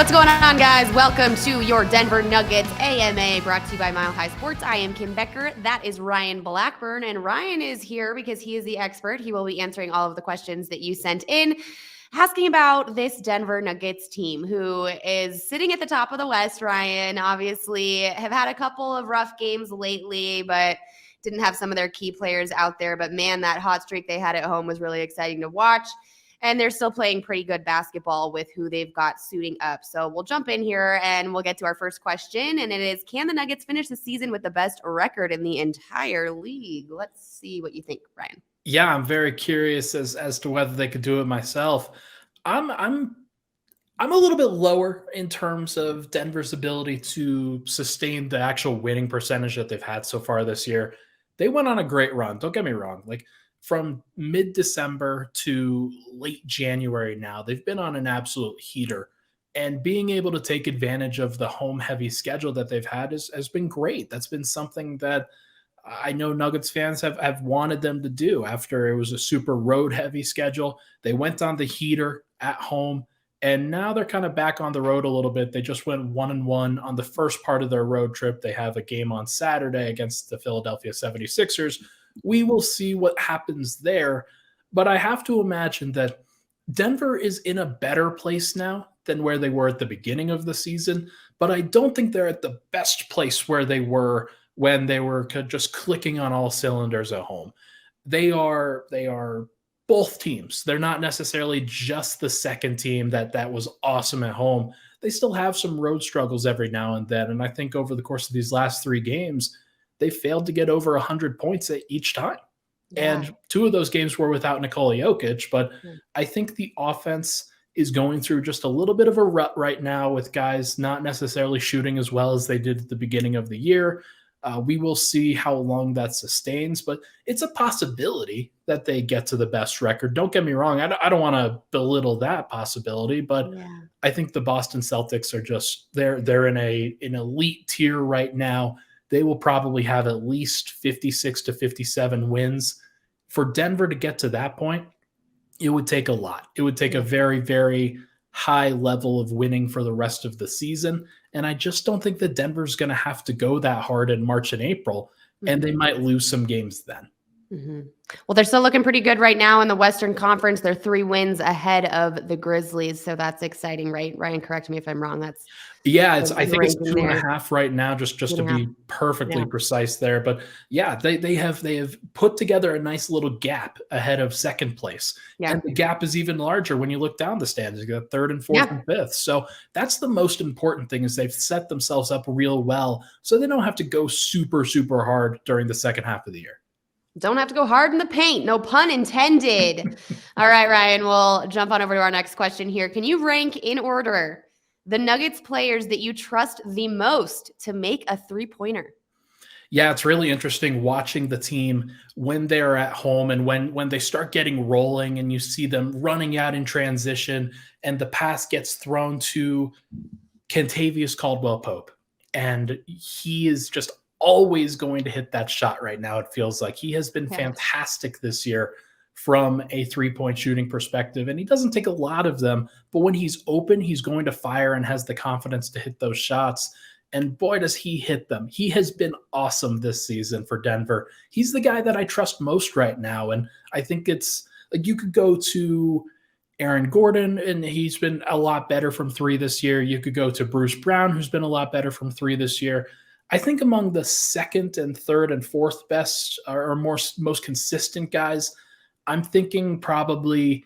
What's going on, guys? Welcome to your Denver Nuggets AMA, brought to you by Mile High Sports. I am Kim Becker. That is Ryan Blackburn, and Ryan is here because he is the expert. He will be answering all of the questions that you sent in, asking about this Denver Nuggets team, who is sitting at the top of the West. Ryan, obviously, have had a couple of rough games lately, but didn't have some of their key players out there. But man, that hot streak they had at home was really exciting to watch. And they're still playing pretty good basketball with who they've got suiting up. So we'll jump in here and we'll get to our first question. And it is, can the Nuggets finish the season with the best record in the entire league? Let's see what you think, Ryan. Yeah, I'm very curious as to whether they could do it myself. I'm a little bit lower in terms of Denver's ability to sustain the actual winning percentage that they've had so far this year. They went on a great run. Don't get me wrong. Like, from mid-December to late January now, they've been on an absolute heater. And being able to take advantage of the home-heavy schedule that they've had has been great. That's been something that I know Nuggets fans have wanted them to do after it was a super road-heavy schedule. They went on the heater at home, and now they're kind of back on the road a little bit. They just went 1-1 on the first part of their road trip. They have a game on Saturday against the Philadelphia 76ers. We will see what happens there. But I have to imagine that Denver is in a better place now than where they were at the beginning of the season. But I don't think they're at the best place where they were when they were just clicking on all cylinders at home. They are both teams. They're not necessarily just the second team that was awesome at home. They still have some road struggles every now and then. And I think over the course of these last three games, they failed to get over 100 points at each time. Yeah. And two of those games were without Nikola Jokic, but I think the offense is going through just a little bit of a rut right now with guys not necessarily shooting as well as they did at the beginning of the year. We will see how long that sustains, but it's a possibility that they get to the best record. Don't get me wrong. I don't want to belittle that possibility, but I think the Boston Celtics are just, they're in an elite tier right now. They will probably have at least 56 to 57 wins. For Denver to get to that point, it would take a lot. It would take a very, very high level of winning for the rest of the season. And I just don't think that Denver's going to have to go that hard in March and April, and they might lose some games then. Well, they're still looking pretty good right now in the Western Conference. They're 3 wins ahead of the Grizzlies, so that's exciting, right? Ryan, correct me if I'm wrong. I think it's 2.5 right now, just to be perfectly precise there. But yeah, they have put together a nice little gap ahead of second place. And the gap is even larger when you look down the standings. You got third and fourth and fifth. So that's the most important thing, is they've set themselves up real well so they don't have to go super, super hard during the second half of the year. Don't have to go hard in the paint. No pun intended. All right, Ryan, we'll jump on over to our next question here. Can you rank in order the Nuggets players that you trust the most to make a three-pointer? Yeah, it's really interesting watching the team when they're at home and when they start getting rolling and you see them running out in transition and the pass gets thrown to Kentavious Caldwell-Pope. And he is just always going to hit that shot right now. It feels like he has been fantastic this year from a three-point shooting perspective, and he doesn't take a lot of them, but when he's open, he's going to fire and has the confidence to hit those shots. And boy, does he hit them. He has been awesome this season for Denver. He's the guy that I trust most right now. And I think it's like, you could go to Aaron Gordon, and he's been a lot better from three this year. You could go to Bruce Brown, who's been a lot better from three this year. I think among the second and third and fourth best or most consistent guys, I'm thinking probably,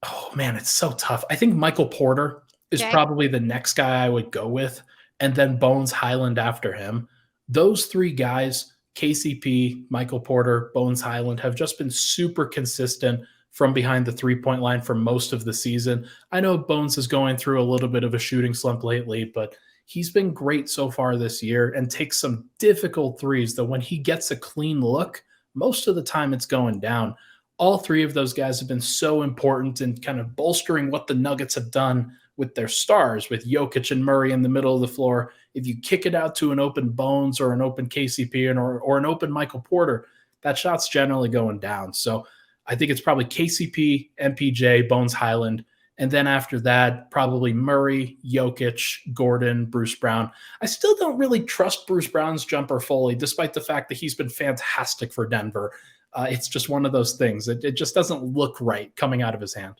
oh man, it's so tough. I think Michael Porter is probably the next guy I would go with, and then Bones Hyland after him. Those three guys, KCP, Michael Porter, Bones Hyland, have just been super consistent from behind the three-point line for most of the season. I know Bones is going through a little bit of a shooting slump lately, but he's been great so far this year and takes some difficult threes that when he gets a clean look, most of the time it's going down. All three of those guys have been so important in kind of bolstering what the Nuggets have done with their stars, with Jokic and Murray in the middle of the floor. If you kick it out to an open Bones or an open KCP or an open Michael Porter, that shot's generally going down. So I think it's probably KCP, MPJ, Bones Hyland, And then after that, probably Murray, Jokic, Gordon, Bruce Brown. I still don't really trust Bruce Brown's jumper fully, despite the fact that he's been fantastic for Denver. It's just one of those things. It just doesn't look right coming out of his hand.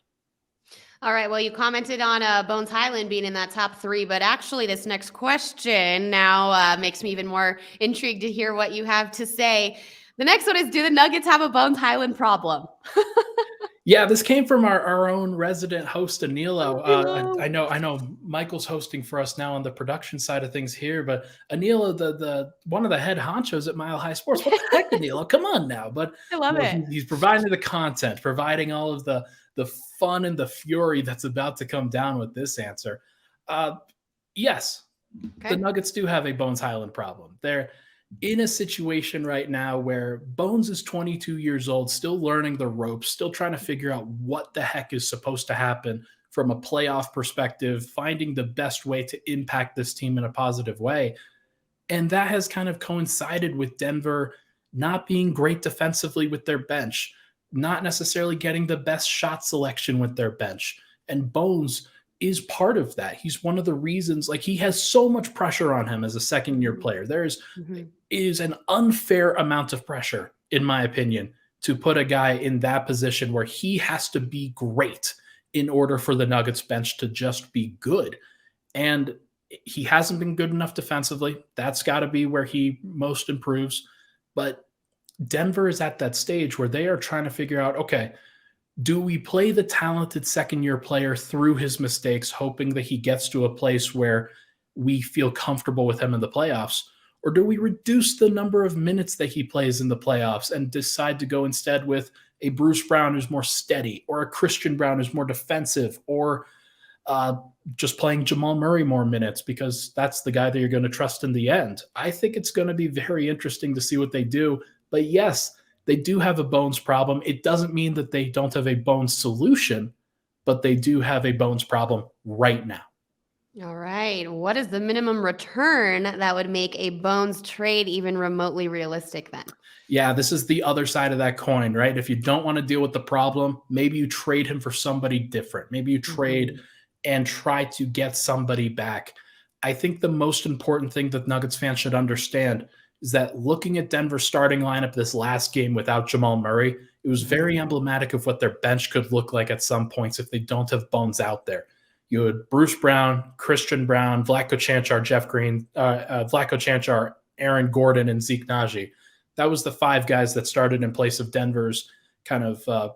All right. Well, you commented on Bones Hyland being in that top 3, but actually, this next question now makes me even more intrigued to hear what you have to say. The next one is, do the Nuggets have a Bones Hyland problem? Yeah, this came from our own resident host, Anilo. I know Michael's hosting for us now on the production side of things here, but Anilo, the one of the head honchos at Mile High Sports. What the heck, Anilo? Come on now. But I love it. He's providing the content, providing all of the fun and the fury that's about to come down with this answer. Yes, the Nuggets do have a Bones Hyland problem. They're in a situation right now where Bones is 22 years old, still learning the ropes, still trying to figure out what the heck is supposed to happen from a playoff perspective, finding the best way to impact this team in a positive way. And that has kind of coincided with Denver not being great defensively with their bench, not necessarily getting the best shot selection with their bench. And Bones is part of that. He's one of the reasons, like, he has so much pressure on him as a second-year player. Is an unfair amount of pressure, in my opinion, to put a guy in that position where he has to be great in order for the Nuggets bench to just be good. And he hasn't been good enough defensively. That's got to be where he most improves. But Denver is at that stage where they are trying to figure out, okay, do we play the talented second-year player through his mistakes, hoping that he gets to a place where we feel comfortable with him in the playoffs? Or do we reduce the number of minutes that he plays in the playoffs and decide to go instead with a Bruce Brown who's more steady, or a Christian Brown who's more defensive, or just playing Jamal Murray more minutes because that's the guy that you're going to trust in the end? I think it's going to be very interesting to see what they do. But yes, they do have a Bones problem. It doesn't mean that they don't have a Bones solution, but they do have a Bones problem right now. All right. What is the minimum return that would make a Bones trade even remotely realistic then? Yeah, this is the other side of that coin, right? If you don't want to deal with the problem, maybe you trade him for somebody different. Maybe you trade and try to get somebody back. I think the most important thing that Nuggets fans should understand is that looking at Denver's starting lineup this last game without Jamal Murray, it was very emblematic of what their bench could look like at some points if they don't have Bones out there. You had Bruce Brown, Christian Brown, Vlatko Cancar, Jeff Green, Vlatko Cancar, Aaron Gordon, and Zeke Naji. That was the 5 guys that started in place of Denver's kind of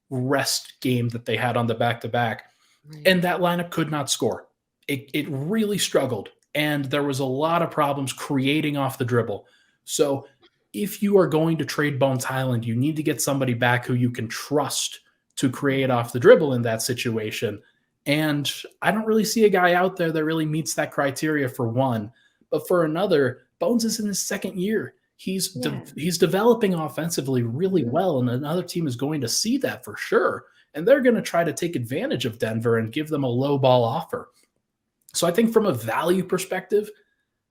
rest game that they had on the back-to-back. Right. And that lineup could not score. It really struggled. And there was a lot of problems creating off the dribble. So if you are going to trade Bones Hyland, you need to get somebody back who you can trust to create off the dribble in that situation. And I don't really see a guy out there that really meets that criteria, for one. But for another, Bones is in his second year. He's developing offensively really well, and another team is going to see that for sure. And they're going to try to take advantage of Denver and give them a low ball offer. So I think from a value perspective,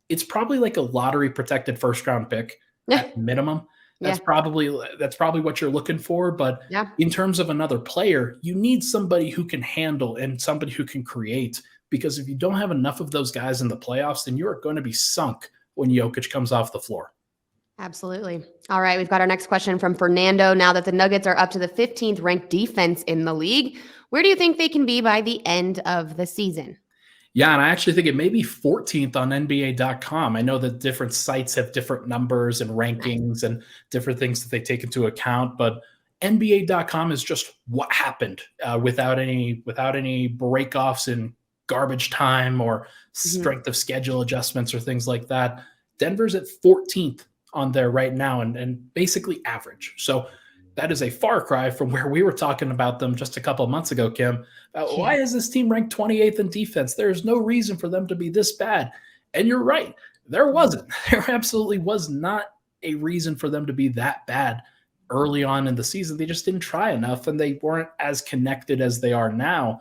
it's probably like a lottery protected first round pick at minimum. That's probably what you're looking for. But in terms of another player, you need somebody who can handle and somebody who can create, because if you don't have enough of those guys in the playoffs, then you're going to be sunk when Jokic comes off the floor. Absolutely. All right. We've got our next question from Fernando. Now that the Nuggets are up to the 15th ranked defense in the league, where do you think they can be by the end of the season? Yeah, and I actually think it may be 14th on NBA.com. I know that different sites have different numbers and rankings and different things that they take into account, but NBA.com is just what happened without any breakoffs in garbage time or strength of schedule adjustments or things like that. Denver's at 14th on there right now and basically average. So that is a far cry from where we were talking about them just a couple of months ago, Kim. Why is this team ranked 28th in defense? There's no reason for them to be this bad. And you're right. There wasn't. There absolutely was not a reason for them to be that bad early on in the season. They just didn't try enough, and they weren't as connected as they are now.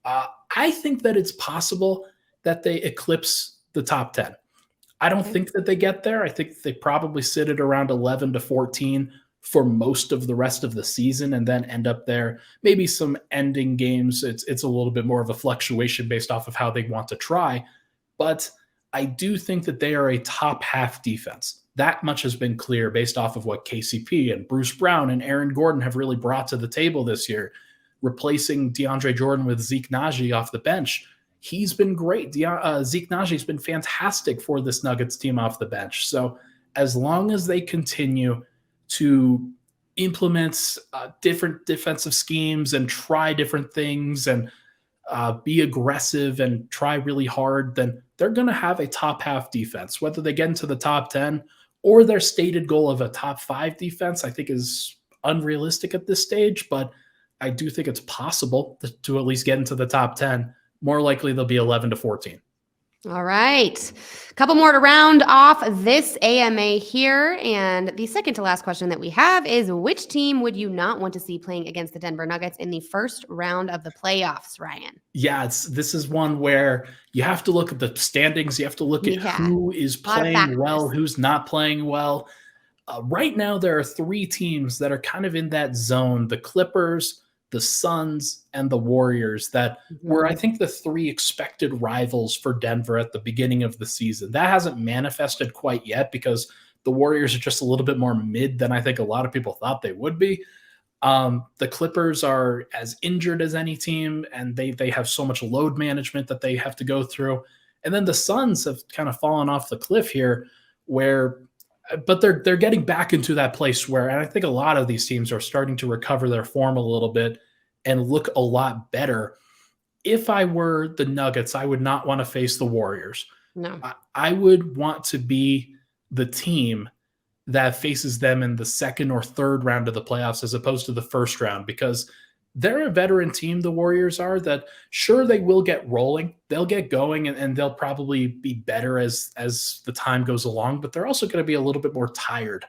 I think that it's possible that they eclipse the top 10. I don't think that they get there. I think they probably sit at around 11 to 14. for most of the rest of the season and then end up there. Maybe some ending games, it's a little bit more of a fluctuation based off of how they want to try. But I do think that they are a top half defense. That much has been clear based off of what KCP and Bruce Brown and Aaron Gordon have really brought to the table this year, replacing DeAndre Jordan with Zeke Naji off the bench. He's been great. Zeke Naji's been fantastic for this Nuggets team off the bench. So as long as they continue to implement different defensive schemes and try different things and be aggressive and try really hard, then they're going to have a top half defense. Whether they get into the top 10 or their stated goal of a top 5 defense, I think is unrealistic at this stage, but I do think it's possible to at least get into the top 10. More likely they'll be 11 to 14. All right. A couple more to round off this AMA here. And the second to last question that we have is, which team would you not want to see playing against the Denver Nuggets in the first round of the playoffs, Ryan? Yeah, this is one where you have to look at the standings. You have to look at who is playing well, who's not playing well. Right now, there are 3 teams that are kind of in that zone: the Clippers, the Suns, and the Warriors, that were, I think, the 3 expected rivals for Denver at the beginning of the season. That hasn't manifested quite yet because the Warriors are just a little bit more mid than I think a lot of people thought they would be. The Clippers are as injured as any team, and they have so much load management that they have to go through. And then the Suns have kind of fallen off the cliff here, but they're getting back into that place where, and I think a lot of these teams are starting to recover their form a little bit and look a lot better. If I were the Nuggets, I would not want to face the Warriors. No, I would want to be the team that faces them in the second or third round of the playoffs as opposed to the first round, because they're a veteran team, the Warriors are, that sure, they will get rolling. They'll get going and they'll probably be better as the time goes along, but they're also going to be a little bit more tired.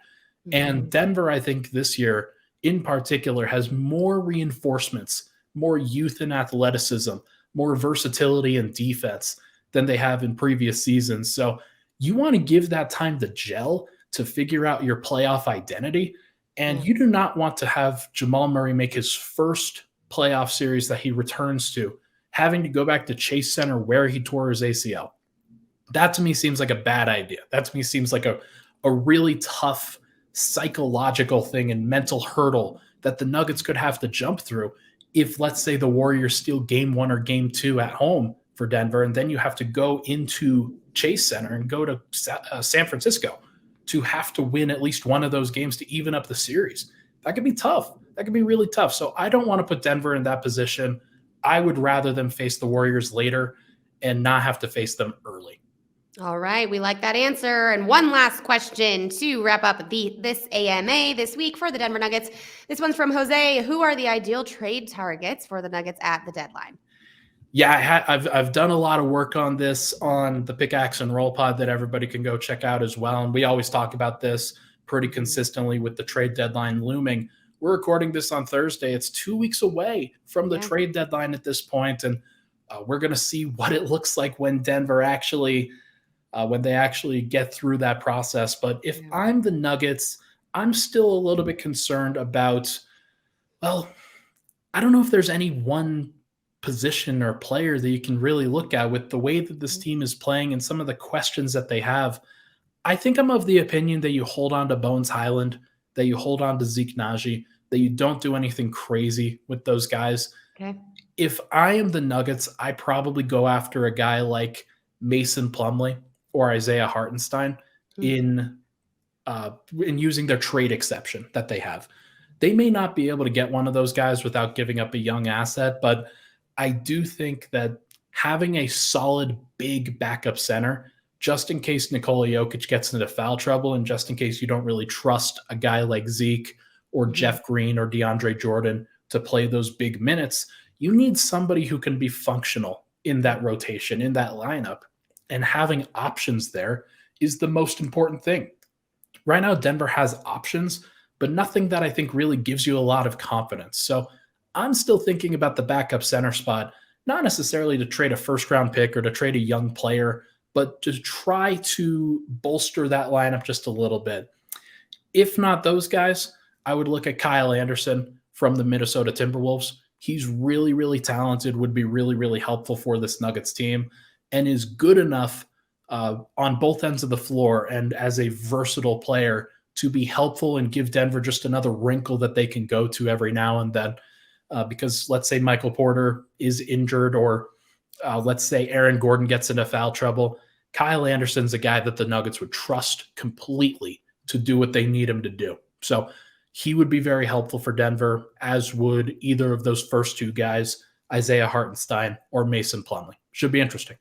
And Denver, I think this year in particular, has more reinforcements, more youth and athleticism, more versatility and defense than they have in previous seasons. So you want to give that time to gel, to figure out your playoff identity. And you do not want to have Jamal Murray make his first playoff series that he returns to, having to go back to Chase Center where he tore his ACL. That to me seems like a bad idea. That to me seems like a really tough psychological thing and mental hurdle that the Nuggets could have to jump through if, let's say, the Warriors steal game 1 or game 2 at home for Denver, and then you have to go into Chase Center and go to San Francisco to have to win at least one of those games to even up the series. That could be tough. That could be really tough. So I don't want to put Denver in that position. I would rather them face the Warriors later and not have to face them early. All right. We like that answer. And one last question to wrap up this AMA this week for the Denver Nuggets. This one's from Jose. Who are the ideal trade targets for the Nuggets at the deadline? Yeah, I've done a lot of work on this on the Pickaxe and Roll Pod that everybody can go check out as well. And we always talk about this pretty consistently with the trade deadline looming. We're recording this on Thursday. It's 2 weeks away from the trade deadline at this point, and we're going to see what it looks like when Denver actually get through that process. But if I'm the Nuggets, I'm still a little bit concerned about, well, I don't know if there's any one position or player that you can really look at with the way that this team is playing and some of the questions that they have. I think I'm of the opinion that you hold on to Bones Hyland, that you hold on to Zeke Naji, that you don't do anything crazy with those guys. Okay. If I am the Nuggets, I probably go after a guy like Mason Plumlee or Isaiah Hartenstein in using their trade exception that they have. They may not be able to get one of those guys without giving up a young asset, but I do think that having a solid big backup center, just in case Nikola Jokic gets into foul trouble and just in case you don't really trust a guy like Zeke or Jeff Green or DeAndre Jordan to play those big minutes, you need somebody who can be functional in that rotation, in that lineup. And having options there is the most important thing. Right now, Denver has options, but nothing that I think really gives you a lot of confidence. So I'm still thinking about the backup center spot, not necessarily to trade a first-round pick or to trade a young player, but to try to bolster that lineup just a little bit. If not those guys, I would look at Kyle Anderson from the Minnesota Timberwolves. He's really, really talented, would be really, really helpful for this Nuggets team, and is good enough on both ends of the floor and as a versatile player to be helpful and give Denver just another wrinkle that they can go to every now and then. Because let's say Michael Porter is injured, or let's say Aaron Gordon gets into foul trouble. Kyle Anderson's a guy that the Nuggets would trust completely to do what they need him to do. So he would be very helpful for Denver, as would either of those first two guys, Isaiah Hartenstein or Mason Plumlee. Should be interesting.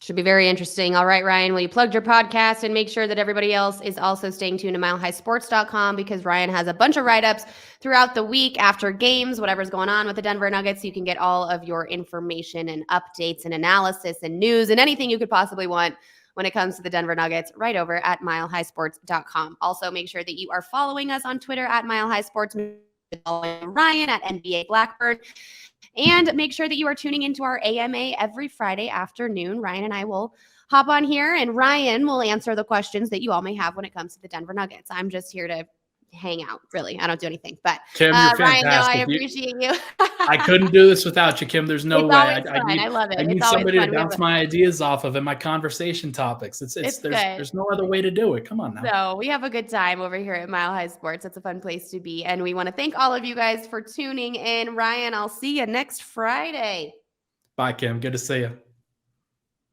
Should be very interesting. All right, Ryan, will you plug your podcast and make sure that everybody else is also staying tuned to milehighsports.com, because Ryan has a bunch of write-ups throughout the week after games, whatever's going on with the Denver Nuggets. You can get all of your information and updates and analysis and news and anything you could possibly want when it comes to the Denver Nuggets right over at milehighsports.com. Also, make sure that you are following us on Twitter at milehighsports, following Ryan at NBA Blackbird. And make sure that you are tuning into our AMA every Friday afternoon. Ryan and I will hop on here, and Ryan will answer the questions that you all may have when it comes to the Denver Nuggets. I'm just here to hang out, really. I don't do anything. But Kim, you're Ryan, no, I fantastic. appreciate you. I couldn't do this without you, Kim. There's no It's way. always fun. I love it. I need It's always somebody to fun. bounce my ideas off of and my conversation topics. There's no other way to do it. Come on now. So we have a good time over here at Mile High Sports. It's a fun place to be. And we want to thank all of you guys for tuning in. Ryan, I'll see you next Friday. Bye, Kim. Good to see you.